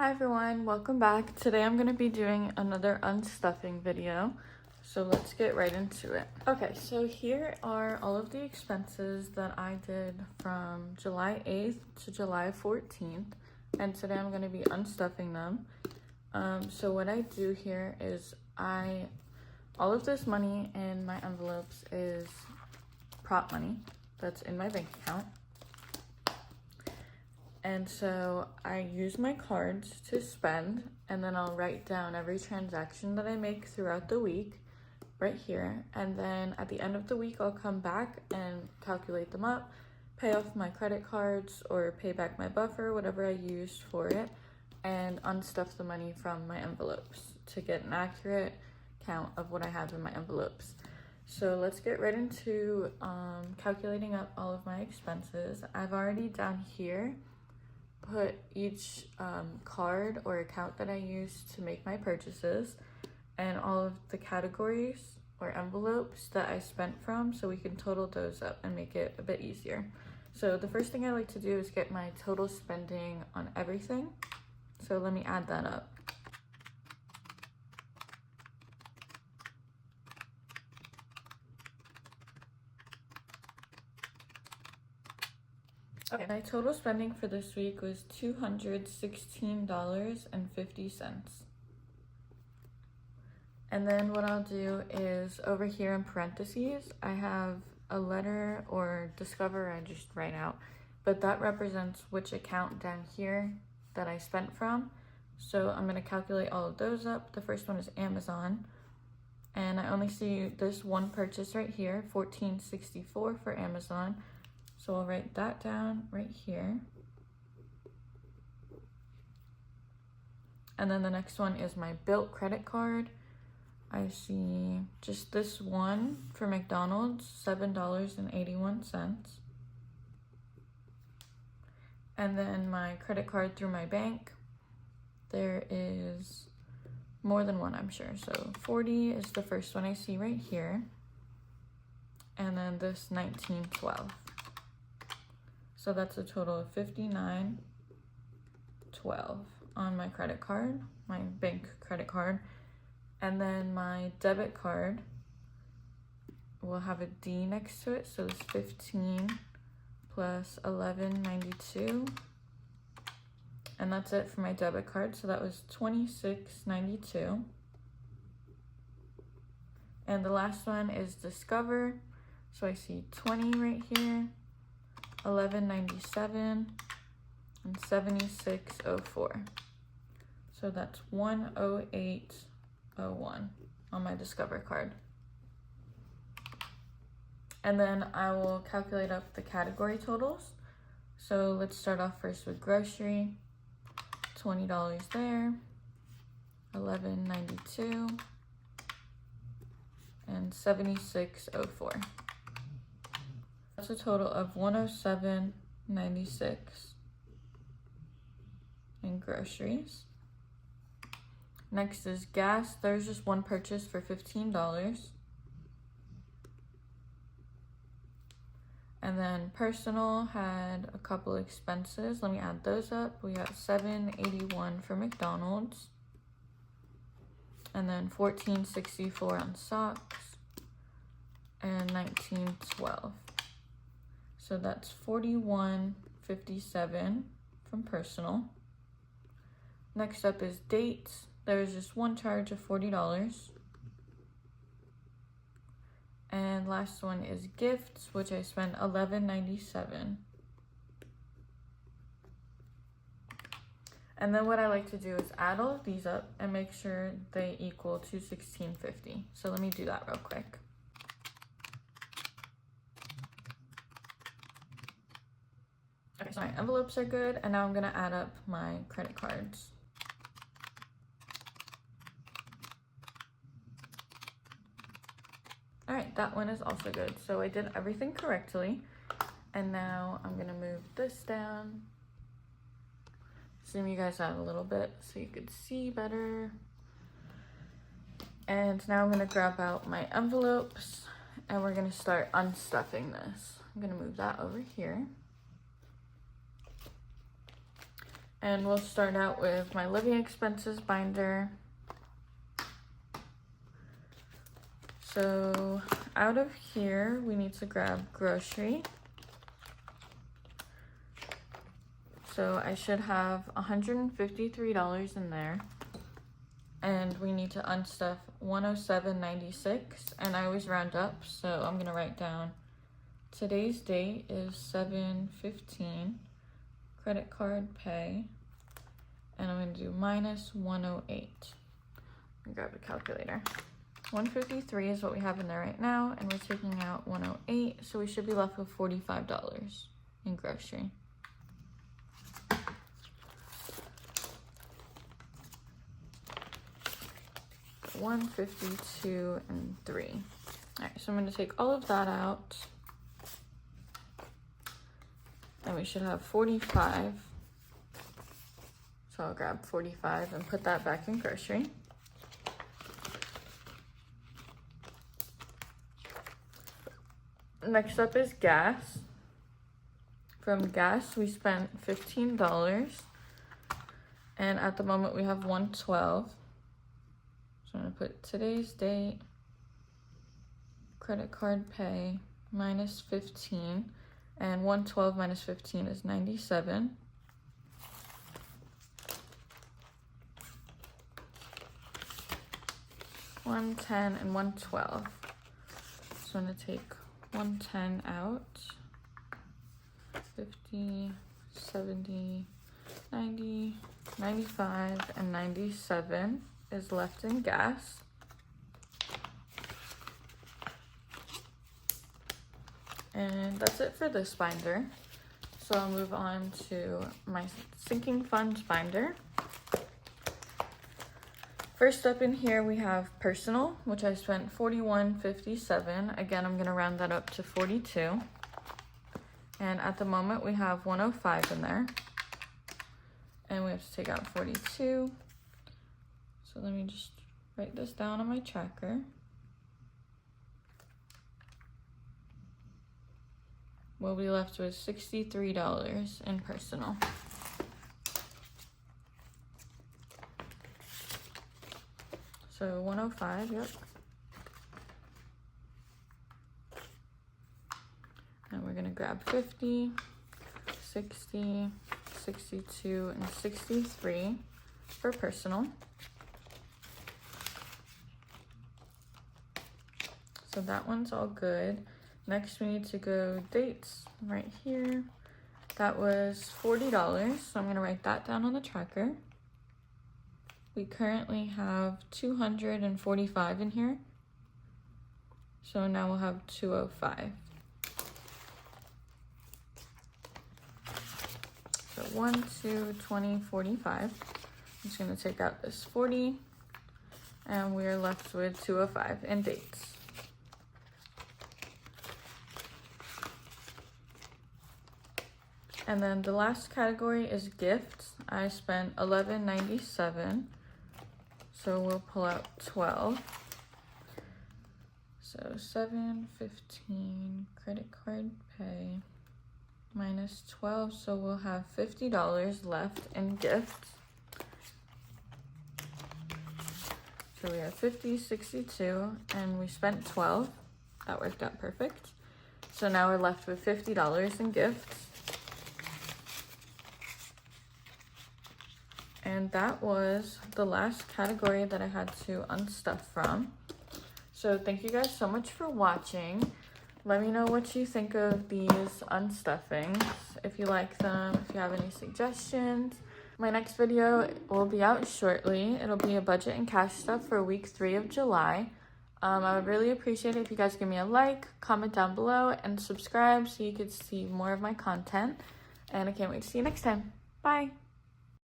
Hi everyone, welcome back. Today I'm going to be doing another unstuffing video, so let's get right into it. Okay, so here are all of the expenses that I did from July 8th to July 14th, and today I'm going to be unstuffing them. So what I do here is all of this money in my envelopes is prop money that's in my bank account. And so I use my cards to spend, and then I'll write down every transaction that I make throughout the week right here. And then at the end of the week, I'll come back and calculate them up, pay off my credit cards or pay back my buffer, whatever I used for it, and unstuff the money from my envelopes to get an accurate count of what I have in my envelopes. So let's get right into calculating up all of my expenses. I've already down here put each card or account that I use to make my purchases and all of the categories or envelopes that I spent from, so we can total those up and make it a bit easier. So the first thing I like to do is get my total spending on everything. So let me add that up. Okay, my total spending for this week was $216.50. And then what I'll do is over here in parentheses, I have a letter or discover I just write out, but that represents which account down here that I spent from. So I'm gonna calculate all of those up. The first one is Amazon. And I only see this one purchase right here, $14.64 for Amazon. So I'll write that down right here. And then the next one is my Bilt credit card. I see just this one for McDonald's, $7.81. And then my credit card through my bank, there is more than one, I'm sure. So 40 is the first one I see right here. And then this 1912. So that's a total of $59.12 on my credit card, my bank credit card. And then my debit card will have a D next to it. So it's 15 plus 11.92. And that's it for my debit card. So that was $26.92. And the last one is Discover. So I see 20 right here. $11.97 and $76.04. So that's $108.01 on my Discover card. And then I will calculate up the category totals. So let's start off first with grocery. $20 there, $11.92 and $76.04. That's a total of $107.96 in groceries. Next is gas. There's just one purchase for $15. And then personal had a couple expenses. Let me add those up. We got $7.81 for McDonald's. And then $14.64 on socks. And $19.12. So that's $41.57 from personal. Next up is dates. There's just one charge of $40. And last one is gifts, which I spent $11.97. And then what I like to do is add all of these up and make sure they equal to $16.50. So let me do that real quick. Okay, so my envelopes are good, and now I'm gonna add up my credit cards. All right, that one is also good. So I did everything correctly, and now I'm gonna move this down. Zoom you guys out a little bit so you could see better. And now I'm gonna grab out my envelopes, and we're gonna start unstuffing this. I'm gonna move that over here. And we'll start out with my living expenses binder. So out of here, we need to grab grocery. So I should have $153 in there. And we need to unstuff $107.96, and I always round up, so I'm gonna write down today's date is 7/15, credit card pay, and I'm gonna do minus 108. Grab a calculator. 153 is what we have in there right now, and we're taking out 108, so we should be left with $45 in grocery. $152 and 3. All right, so I'm going to take all of that out, and we should have 45. So I'll grab 45 and put that back in grocery. Next up is gas. From gas, we spent $15, and at the moment we have $112. So I'm gonna put today's date, credit card pay, minus 15, and 112 minus 15 is 97. $110 and 112. So I'm gonna take 110 out. 50, 70, 90, 95, and 97 is left in gas. And that's it for this binder. So I'll move on to my sinking funds binder. First up in here we have personal, which I spent $41.57. Again, I'm gonna round that up to 42. And at the moment we have 105 in there. And we have to take out 42. So let me just write this down on my tracker. We'll be left with $63 in personal. So 105, yep. And we're gonna grab 50, 60, 62, and 63 for personal. So that one's all good. Next we need to go dates right here. That was $40, so I'm gonna write that down on the tracker. We currently have 245 in here. So now we'll have 205. So 1, 2, 20, 45. I'm just gonna take out this 40, and we are left with 205 in dates. And then the last category is gifts. I spent $11.97, so we'll pull out 12. So $7.15 credit card pay minus 12, so we'll have $50 left in gifts. So we have 50, 62, and we spent 12. That worked out perfect. So now we're left with $50 in gifts. And that was the last category that I had to unstuff from. So thank you guys so much for watching. Let me know what you think of these unstuffings, if you like them, if you have any suggestions. My next video will be out shortly. It'll be a budget and cash stuff for week 3 of July. I would really appreciate it if you guys give me a like, comment down below, and subscribe so you could see more of my content. And I can't wait to see you next time. Bye!